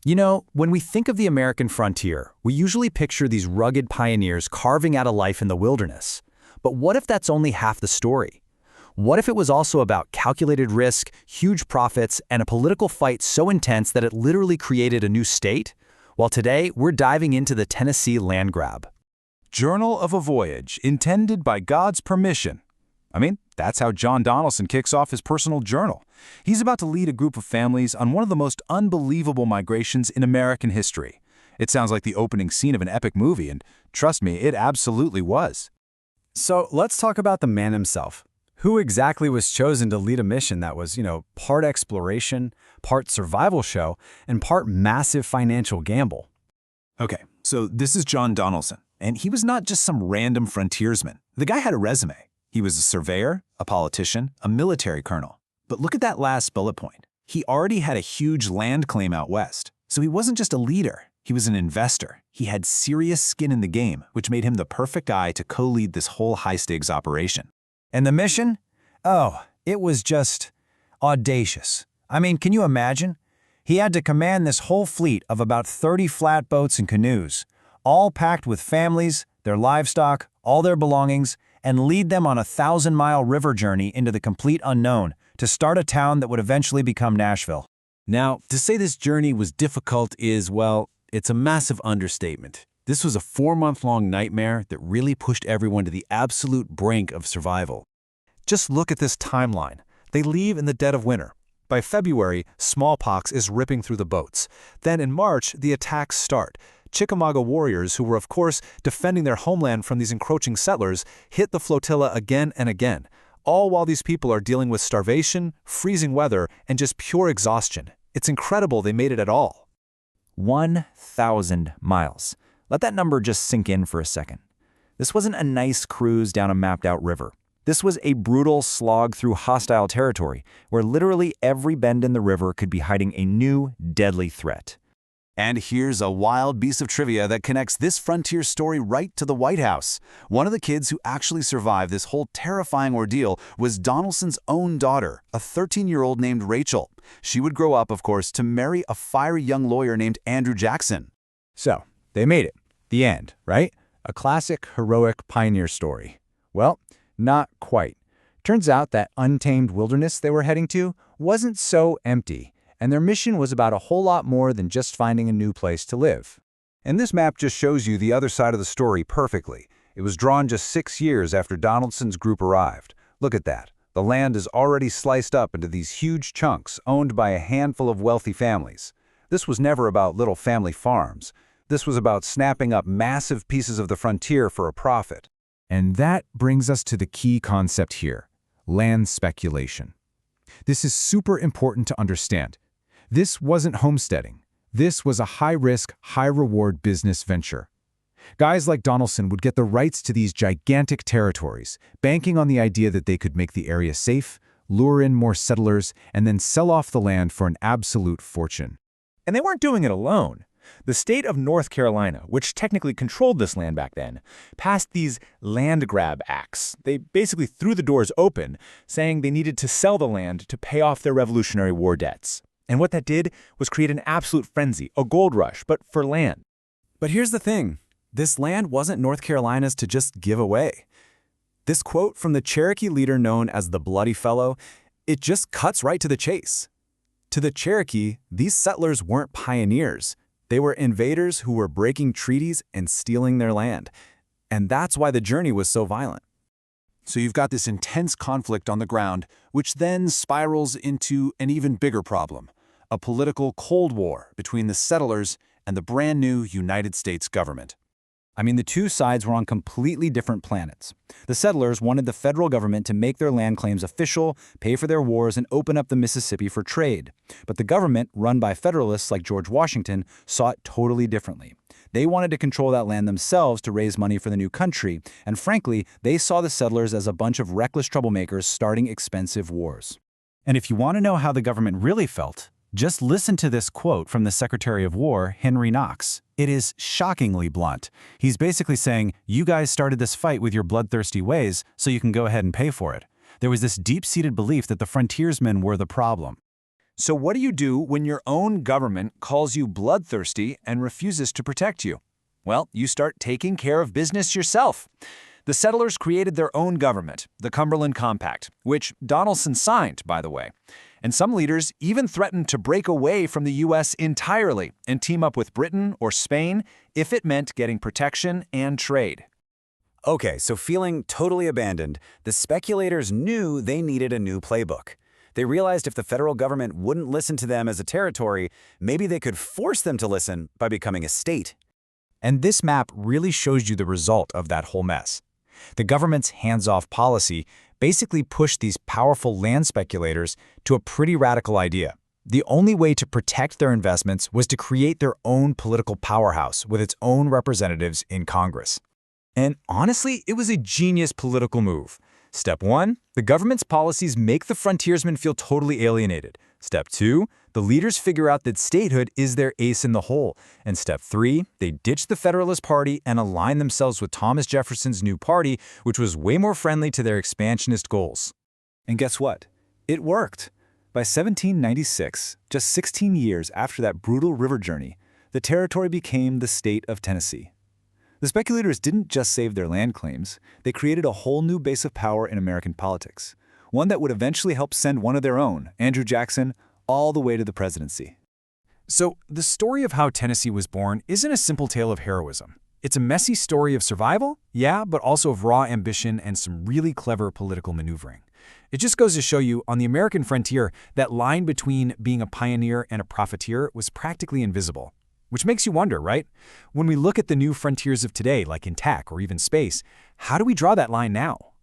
You know, when we think of the American frontier, we usually picture these rugged pioneers carving out a life in the wilderness. But what if that's only half the story? What if it was also about calculated risk, huge profits, and a political fight so intense that it literally created a new state? Well, today, we're diving into the Tennessee land grab. Journal of a Voyage Intended by God's Permission. That's how John Donelson kicks off his personal journal. He's about to lead a group of families on one of the most unbelievable migrations in American history. It sounds like the opening scene of an epic movie, and trust me, it absolutely was. So let's talk about the man himself. Who exactly was chosen to lead a mission that was, part exploration, part survival show, and part massive financial gamble? Okay, so this is John Donelson, and he was not just some random frontiersman. The guy had a resume. He was a surveyor, a politician, a military colonel. But look at that last bullet point. He already had a huge land claim out west. So he wasn't just a leader, he was an investor. He had serious skin in the game, which made him the perfect guy to co-lead this whole high-stakes operation. And the mission? Oh, it was just audacious. Can you imagine? He had to command this whole fleet of about 30 flatboats and canoes, all packed with families, their livestock, all their belongings, and lead them on a 1,000-mile river journey into the complete unknown to start a town that would eventually become Nashville. Now, to say this journey was difficult is, well, it's a massive understatement. This was a 4-month-long nightmare that really pushed everyone to the absolute brink of survival. Just look at this timeline. They leave in the dead of winter. By February, smallpox is ripping through the boats. Then in March, the attacks start. Chickamauga warriors, who were of course defending their homeland from these encroaching settlers, hit the flotilla again and again, all while these people are dealing with starvation, freezing weather, and just pure exhaustion. It's incredible they made it at all. 1,000 miles. Let that number just sink in for a second. This wasn't a nice cruise down a mapped-out river. This was a brutal slog through hostile territory, where literally every bend in the river could be hiding a new, deadly threat. And here's a wild piece of trivia that connects this frontier story right to the White House. One of the kids who actually survived this whole terrifying ordeal was Donelson's own daughter, a 13-year-old named Rachel. She would grow up, of course, to marry a fiery young lawyer named Andrew Jackson. So, they made it. The end, right? A classic, heroic pioneer story. Well, not quite. Turns out that untamed wilderness they were heading to wasn't so empty, and their mission was about a whole lot more than just finding a new place to live. And this map just shows you the other side of the story perfectly. It was drawn just 6 years after Donelson's group arrived. Look at that. The land is already sliced up into these huge chunks owned by a handful of wealthy families. This was never about little family farms. This was about snapping up massive pieces of the frontier for a profit. And that brings us to the key concept here, land speculation. This is super important to understand. This wasn't homesteading. This was a high-risk, high-reward business venture. Guys like Donelson would get the rights to these gigantic territories, banking on the idea that they could make the area safe, lure in more settlers, and then sell off the land for an absolute fortune. And they weren't doing it alone. The state of North Carolina, which technically controlled this land back then, passed these land grab acts. They basically threw the doors open, saying they needed to sell the land to pay off their Revolutionary War debts. And what that did was create an absolute frenzy, a gold rush, but for land. But here's the thing. This land wasn't North Carolina's to just give away. This quote from the Cherokee leader known as the Bloody Fellow, it just cuts right to the chase. To the Cherokee, these settlers weren't pioneers. They were invaders who were breaking treaties and stealing their land. And that's why the journey was so violent. So you've got this intense conflict on the ground, which then spirals into an even bigger problem, a political Cold War between the settlers and the brand new United States government. The two sides were on completely different planets. The settlers wanted the federal government to make their land claims official, pay for their wars, and open up the Mississippi for trade. But the government, run by Federalists like George Washington, saw it totally differently. They wanted to control that land themselves to raise money for the new country, and frankly, they saw the settlers as a bunch of reckless troublemakers starting expensive wars. And if you want to know how the government really felt, just listen to this quote from the Secretary of War, Henry Knox. It is shockingly blunt. He's basically saying, you guys started this fight with your bloodthirsty ways, so you can go ahead and pay for it. There was this deep-seated belief that the frontiersmen were the problem. So what do you do when your own government calls you bloodthirsty and refuses to protect you? Well, you start taking care of business yourself. The settlers created their own government, the Cumberland Compact, which Donelson signed, by the way. And some leaders even threatened to break away from the U.S. entirely and team up with Britain or Spain if it meant getting protection and trade. Okay, so feeling totally abandoned, the speculators knew they needed a new playbook. They realized if the federal government wouldn't listen to them as a territory, maybe they could force them to listen by becoming a state. And this map really shows you the result of that whole mess. The government's hands-off policy basically pushed these powerful land speculators to a pretty radical idea. The only way to protect their investments was to create their own political powerhouse with its own representatives in Congress. And honestly, it was a genius political move. Step 1, the government's policies make the frontiersmen feel totally alienated. Step 2, the leaders figure out that statehood is their ace in the hole. And Step 3, they ditch the Federalist Party and align themselves with Thomas Jefferson's new party, which was way more friendly to their expansionist goals. And guess what? It worked. By 1796, just 16 years after that brutal river journey, the territory became the state of Tennessee. The speculators didn't just save their land claims, they created a whole new base of power in American politics, one that would eventually help send one of their own, Andrew Jackson, all the way to the presidency. So, the story of how Tennessee was born isn't a simple tale of heroism. It's a messy story of survival, yeah, but also of raw ambition and some really clever political maneuvering. It just goes to show you, on the American frontier, that line between being a pioneer and a profiteer was practically invisible. Which makes you wonder, right? When we look at the new frontiers of today, like in tech or even space, how do we draw that line now?